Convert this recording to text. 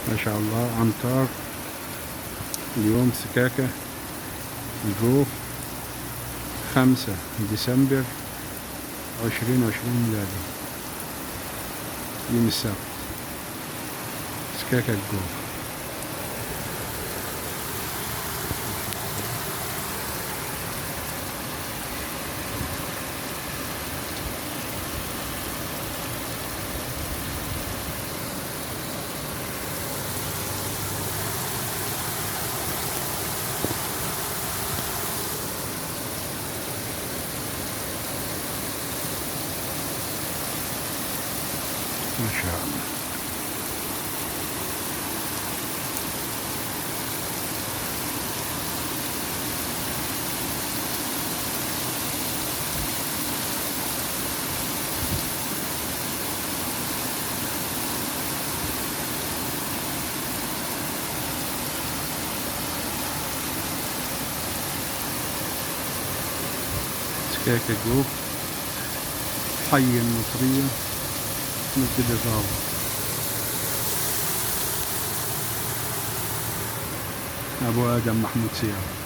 ما شاء الله. أمطار اليوم سكاكة الجوف 5 ديسمبر 2020 ميلادي، يوم السبت. سكاكة الجوف. ما شاء الله. سكاكة جوف، حي النصرية، مسجد الراوي. أبو آدم محمود سياب.